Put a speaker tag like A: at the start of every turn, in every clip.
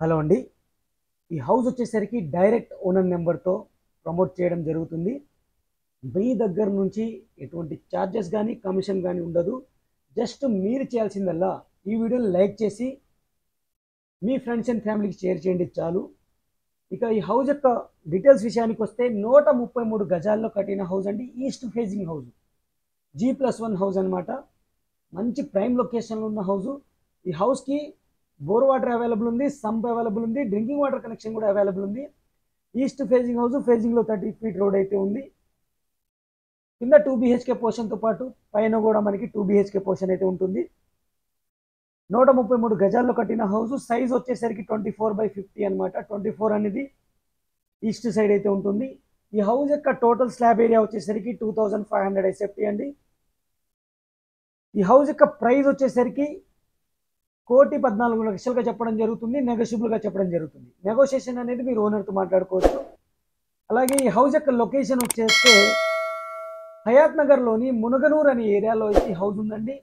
A: Hello అండి. ఈ house వచ్చేసరికి డైరెక్ట్ ఓనర్ నెంబర్తో ప్రమోట్ చేయడం జరుగుతుంది. మీ దగ్గర నుంచి ఎటువంటి ఛార్జెస్ కానీ కమిషన్ కానీ ఉండదు. జస్ట్ మీరు చేయాల్సిందల్లా ఈ వీడియోని లైక్ చేసి మీ ఫ్రెండ్స్ అండ్ ఫ్యామిలీకి షేర్ చేయండి చాలు. ఇక ఈ హౌస్ యొక్క డీటెయిల్స్ విషయానికి వస్తే 133 గజాల్లో కట్టిన హౌస్ అండి. East facing house, G+1 house అనమాట. మంచి ప్రైమ్ లొకేషన్లో ఉన్న హౌస్. ఈ హౌస్కి బోర్ వాటర్ అవైలబుల్ ఉంది, సంప్ అవైలబుల్ ఉంది, డ్రింకింగ్ వాటర్ కనెక్షన్ కూడా అవైలబుల్ ఉంది. ఈస్ట్ ఫేజింగ్ హౌస్, ఫేజింగ్లో 30 ఫీట్ రోడ్ అయితే ఉంది. కింద 2 BHK పోర్షన్తో పాటు పైన కూడా మనకి 2 BHK పోర్షన్ అయితే ఉంటుంది. 133 గజాల్లో కట్టిన హౌస్. సైజ్ వచ్చేసరికి 24/50 అనమాట. 24 అనేది ఈస్ట్ సైడ్ అయితే ఉంటుంది. ఈ హౌస్ యొక్క టోటల్ స్లాబ్ ఏరియా వచ్చేసరికి 2500 SFT అండి. ఈ హౌస్ యొక్క ప్రైస్ వచ్చేసరికి 1,14,00,000గా చెప్పడం జరుగుతుంది. నెగోషియబుల్గా చెప్పడం జరుగుతుంది. నెగోషియేషన్ అనేది మీరు ఓనర్తో మాట్లాడుకోవచ్చు. అలాగే ఈ హౌస్ యొక్క లొకేషన్ వచ్చేస్తే హయాత్ నగర్లోని మునగనూర్ అనే ఏరియాలో అయితే ఈ హౌస్ ఉందండి.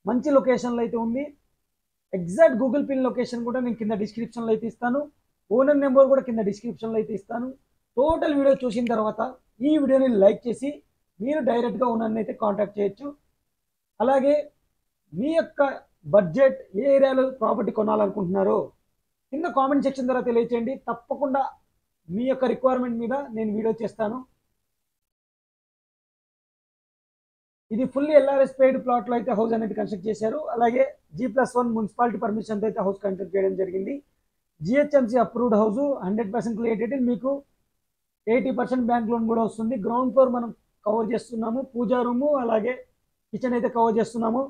A: మంచి లొకేషన్లో అయితే ఉంది. ఎగ్జాక్ట్ గూగుల్ పిన్ లొకేషన్ కూడా నేను కింద డిస్క్రిప్షన్లో అయితే ఇస్తాను. ఓనర్ నెంబర్ కూడా కింద డిస్క్రిప్షన్లో అయితే ఇస్తాను. టోటల్ వీడియో చూసిన తర్వాత ఈ వీడియోని లైక్ చేసి మీరు డైరెక్ట్గా ఓనర్ని అయితే కాంటాక్ట్ చేయొచ్చు. అలాగే మీ యొక్క బడ్జెట్ ఏ ఏరియాలో ప్రాపర్టీ కొనాలనుకుంటున్నారో కింద కామెంట్ సెక్షన్ ద్వారా తెలియచేయండి. తప్పకుండా మీ యొక్క రిక్వైర్మెంట్ మీద నేను వీడియో చేస్తాను. ఇది ఫుల్లీ LRS పెయిడ్ ప్లాట్లో అయితే హౌస్ అనేది కన్స్ట్రక్ట్ చేశారు. అలాగే G+1 మున్సిపాలిటీ పర్మిషన్తో అయితే హౌస్ కన్స్ట్రక్ట్ చేయడం జరిగింది. GHMC approved house, 100% clear. మీకు 80% బ్యాంక్ లోన్ కూడా వస్తుంది. గ్రౌండ్ ఫ్లోర్ మనం కవర్ చేస్తున్నాము. పూజా రూము అలాగే కిచెన్ అయితే కవర్ చేస్తున్నాము.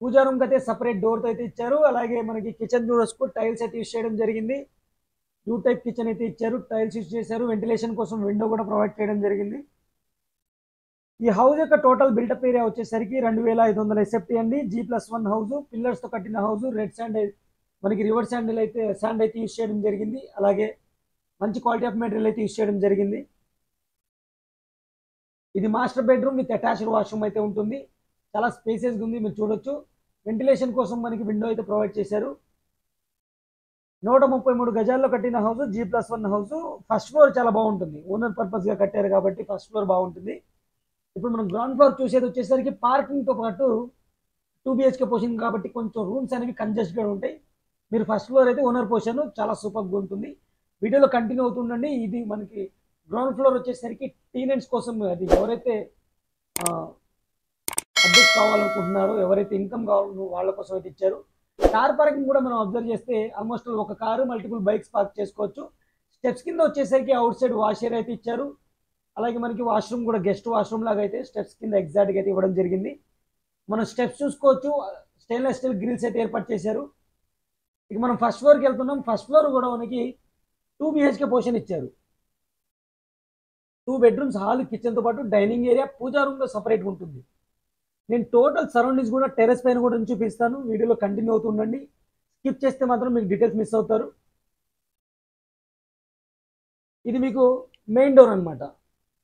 A: పూజా రూమ్కి అయితే సపరేట్ డోర్తో అయితే ఇచ్చారు. అలాగే మనకి కిచెన్ చూడొచ్చు, టైల్స్ అయితే యూజ్ చేయడం జరిగింది. యూ టైప్ కిచెన్ అయితే ఇచ్చారు, టైల్స్ యూజ్ చేశారు. వెంటిలేషన్ కోసం విండో కూడా ప్రొవైడ్ చేయడం జరిగింది. ఈ హౌస్ యొక్క టోటల్ బిల్డప్ ఏరియా వచ్చేసరికి 2500 SFT అండి. G+1 హౌస్, పిల్లర్స్తో కట్టిన హౌస్. రెడ్ శాండ్ మనకి రివర్ శాండ్ అయితే యూజ్ చేయడం జరిగింది. అలాగే మంచి క్వాలిటీ ఆఫ్ మెటీరియల్ అయితే యూజ్ చేయడం జరిగింది. ఇది master bedroom with attached washroom అయితే ఉంటుంది. చాలా స్పేసెస్గా ఉంది, మీరు చూడొచ్చు. వెంటిలేషన్ కోసం మనకి విండో అయితే ప్రొవైడ్ చేశారు. 133 గజాల్లో కట్టిన house, G+1 house. First floor చాలా బాగుంటుంది. ఓనర్ పర్పస్గా కట్టారు కాబట్టి ఫస్ట్ ఫ్లోర్ బాగుంటుంది. ఇప్పుడు మనం గ్రౌండ్ ఫ్లోర్ చూసేది వచ్చేసరికి పార్కింగ్తో పాటు 2 BHK పోర్షన్ కాబట్టి కొంచెం రూమ్స్ అనేవి కంజెస్ట్గా ఉంటాయి. మీరు ఫస్ట్ ఫ్లోర్ అయితే ఓనర్ పోర్షన్ చాలా సూపర్గా ఉంటుంది. వీడియోలో కంటిన్యూ అవుతుండండి. ఇది మనకి గ్రౌండ్ ఫ్లోర్ వచ్చేసరికి టీనెంట్స్ కోసం, అది ఎవరైతే అడ్జస్ట్ కావాలనుకుంటున్నారో, ఎవరైతే ఇన్కమ్ కావాలో వాళ్ళ కోసం అయితే ఇచ్చారు. కార్ పార్కింగ్ కూడా మనం అబ్జర్వ్ చేస్తే ఆల్మోస్ట్ ఒక కారు మల్టిపుల్ బైక్స్ పార్క్ చేసుకోవచ్చు. స్టెప్స్ కింద వచ్చేసరికి అవుట్ సైడ్ వాష్ ఏరియా అయితే ఇచ్చారు. అలాగే మనకి వాష్రూమ్ కూడా గెస్ట్ వాష్రూమ్ లాగా అయితే స్టెప్స్ కింద ఎగ్జాక్ట్గా అయితే ఇవ్వడం జరిగింది. మనం స్టెప్స్ చూసుకోవచ్చు. స్టెయిన్లెస్ స్టీల్ గ్రిల్స్ అయితే ఏర్పాటు చేశారు. ఇక మనం ఫస్ట్ ఫ్లోర్కి వెళ్తున్నాం. ఫస్ట్ ఫ్లోర్ కూడా మనకి 2 BHK పోర్షన్ ఇచ్చారు. 2 బెడ్రూమ్స్, హాల్, కిచెన్తో పాటు డైనింగ్ ఏరియా, పూజా రూమ్లో సపరేట్గా ఉంటుంది. నేను టోటల్ సరౌండింగ్స్ కూడా టెర్రస్ పైన కూడా చూపిస్తాను. వీడియోలో కంటిన్యూ అవుతుండండి. స్కిప్ చేస్తే మాత్రం మీకు డీటెయిల్స్ మిస్ అవుతారు. ఇది మీకు మెయిన్ డోర్ అనమాట.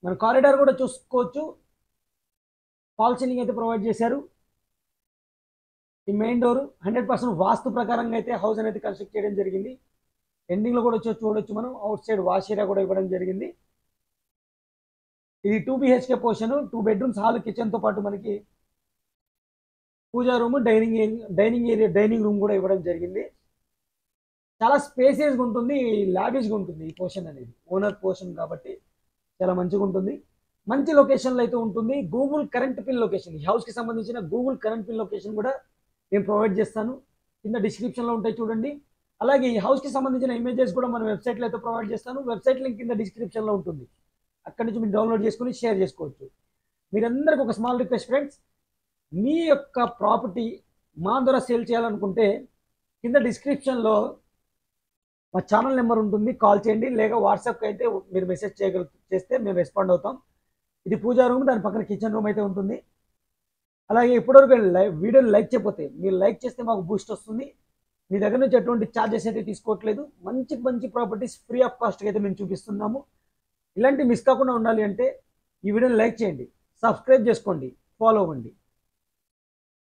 A: మన కారిడార్ కూడా చూసుకోవచ్చు. ఫాల్ సీలింగ్ అయితే ప్రొవైడ్ చేశారు. ఈ మెయిన్ డోర్ 100% వాస్తు ప్రకారంగా అయితే హౌస్ అనేది కన్స్ట్రక్ట్ చేయడం జరిగింది. ఎండింగ్లో కూడా చూడొచ్చు మనం. అవుట్ సైడ్ వాష్ ఏరియా కూడా ఇవ్వడం జరిగింది. ఇది 2 BHK పోర్షన్, 2 బెడ్రూమ్స్, హాల్, కిచెన్తో పాటు మనకి పూజా రూమ్, డైనింగ్ రూమ్ కూడా ఇవ్వడం జరిగింది. చాలా స్పేసియస్గా ఉంటుంది, లావిష్గా ఉంటుంది ఈ పోర్షన్ అనేది. ఓనర్ పోర్షన్ కాబట్టి చాలా మంచిగా ఉంటుంది. మంచి లొకేషన్లో అయితే ఉంటుంది. గూగుల్ కరెంట్ పిన్ లొకేషన్, ఈ హౌస్కి సంబంధించిన గూగుల్ కరెంట్ పిన్ లొకేషన్ కూడా నేను ప్రొవైడ్ చేస్తాను. కింద డిస్క్రిప్షన్లో ఉంటాయి చూడండి. అలాగే ఈ హౌస్కి సంబంధించిన ఇమేజెస్ కూడా మన వెబ్సైట్లో అయితే ప్రొవైడ్ చేస్తాను. వెబ్సైట్ లింక్ కింద డిస్క్రిప్షన్లో ఉంటుంది. అక్కడి నుంచి మీరు డౌన్లోడ్ చేసుకుని షేర్ చేసుకోవచ్చు. మీరందరికీ ఒక స్మాల్ రిక్వెస్ట్ ఫ్రెండ్స్, మీ యొక్క ప్రాపర్టీ మా ద్వారా సేల్ చేయాలనుకుంటే కింద డిస్క్రిప్షన్లో మా ఛానల్ నెంబర్ ఉంటుంది, కాల్ చేయండి. లేక వాట్సాప్కి అయితే మీరు మెసేజ్ చేస్తే మేము రెస్పాండ్ అవుతాం. ఇది పూజా రూమ్, దాని పక్కన కిచెన్ రూమ్ అయితే ఉంటుంది. అలాగే ఇప్పటివరకు వీడియోని లైక్ చేయకపోతే మీరు లైక్ చేస్తే మాకు బూస్ట్ వస్తుంది. మీ దగ్గర నుంచి ఎటువంటి ఛార్జెస్ అయితే తీసుకోవట్లేదు. మంచి మంచి ప్రాపర్టీస్ ఫ్రీ ఆఫ్ కాస్ట్కి అయితే మేము చూపిస్తున్నాము. ఇలాంటి మిస్ కాకుండా ఉండాలి అంటే ఈ వీడియోని లైక్ చేయండి, సబ్స్క్రైబ్ చేసుకోండి, ఫాలో అవ్వండి.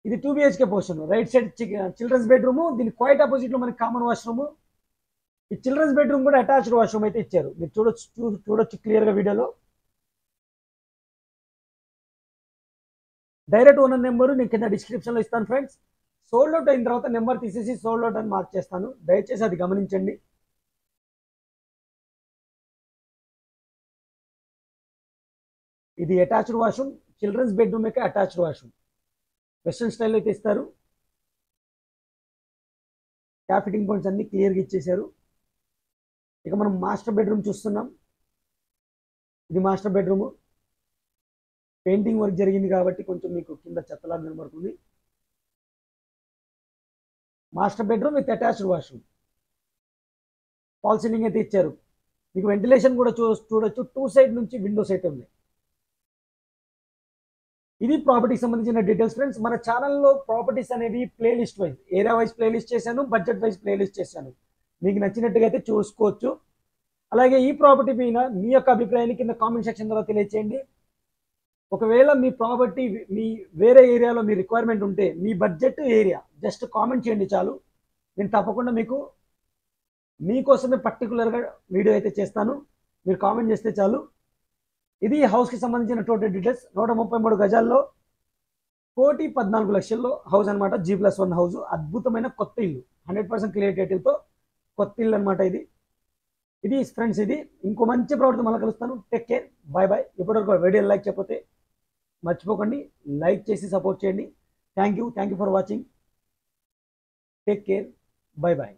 A: ఇది 2 BHK portion. Right side children's bedroom, దీని క్వైట్ ఆపోజిట్ లో మనకి కామన్ వాష్రూమ్. ఈ చిల్డ్రన్స్ బెడ్రూమ్ కూడా అటాచ్డ్ వాష్రూమ్ అయితే ఇచ్చారు. మీరు చూడొచ్చు క్లియర్ గా వీడియోలో. డైరెక్ట్ ఓనర్ నెంబరు నేను కింద డిస్క్రిప్షన్ లో ఇస్తాను ఫ్రెండ్స్. సోల్డ్ అవుట్ అయిన తర్వాత నెంబర్ తీసేసి సోల్డ్ అవుట్ అని మార్క్ చేస్తాను, దయచేసి అది గమనించండి. ఇది అటాచ్డ్ వాష్రూమ్, చిల్డ్రన్స్ బెడ్రూమ్ యొక్క అటాచ్డ్ వాష్రూమ్. వెస్ట్రన్ స్టైల్లో అయితే ఇస్తారు. ట్యాప్ ఫిట్టింగ్ పాయింట్స్ అన్ని క్లియర్గా ఇచ్చేశారు. ఇక మనం మాస్టర్ బెడ్రూమ్ చూస్తున్నాం. ఇది మాస్టర్ బెడ్రూమ్. పెయింటింగ్ వర్క్ జరిగింది కాబట్టి కొంచెం మీకు కింద చెత్తలా కనబడుతుంది. Master bedroom with attached washroom. Fall ceiling అయితే ఇచ్చారు. మీకు వెంటిలేషన్ కూడా చూడొచ్చు. 2 సైడ్ నుంచి విండోస్ అయితే ఉన్నాయి. ఇది ప్రాపర్టీకి సంబంధించిన డీటెయిల్స్ ఫ్రెండ్స్. మన ఛానల్లో ప్రాపర్టీస్ అనేవి playlist wise, area wise playlist చేశాను, బడ్జెట్ వైజ్ ప్లేలిస్ట్ చేశాను. మీకు నచ్చినట్టుగా అయితే చూసుకోవచ్చు. అలాగే ఈ ప్రాపర్టీ పైన మీ యొక్క అభిప్రాయాన్ని కింద కామెంట్ సెక్షన్ ద్వారా తెలియచేయండి. ఒకవేళ మీ ప్రాపర్టీ మీ వేరే ఏరియాలో మీ రిక్వైర్మెంట్ ఉంటే, మీ బడ్జెట్ ఏరియా జస్ట్ కామెంట్ చేయండి చాలు. నేను తప్పకుండా మీకోసమే పర్టికులర్గా వీడియో అయితే చేస్తాను. మీరు కామెంట్ చేస్తే చాలు. ఇది హౌస్కి సంబంధించిన టోటల్ డీటెయిల్స్. 133 గజాల్లో 1,14,00,000 హౌస్ అనమాట. G+1 house. అద్భుతమైన కొత్త ఇల్లు, 100% క్లియర్ టైటిల్తో కొత్త ఇల్లు అనమాట ఇది ఫ్రెండ్స్. ఇది ఇంకో మంచి ప్రాపర్టీ మళ్ళీ కలుస్తాను. Take care, bye bye. ఇప్పటివరకు వీడియో లైక్ చేయకపోతే మర్చిపోకండి, లైక్ చేసి సపోర్ట్ చేయండి. Thank you for watching. Take care, bye bye.